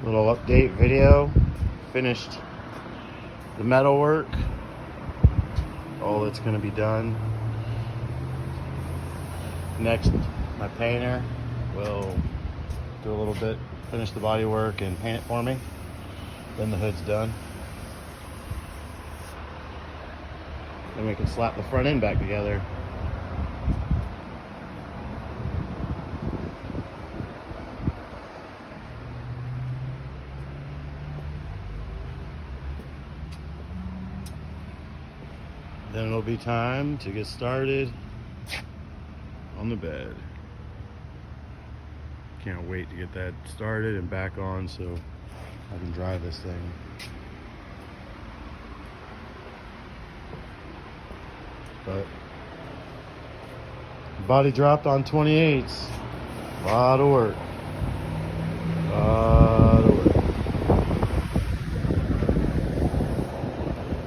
Little update video. Finished the metal work. All that's going to be done. Next, my painter will do a little bit, finish the body work and paint it for me. Then the hood's done. Then we can slap the front end back together. Then it'll be time to get started on the bed. Can't wait to get that started and back on so I can drive this thing. But body dropped on 28s. A lot of work.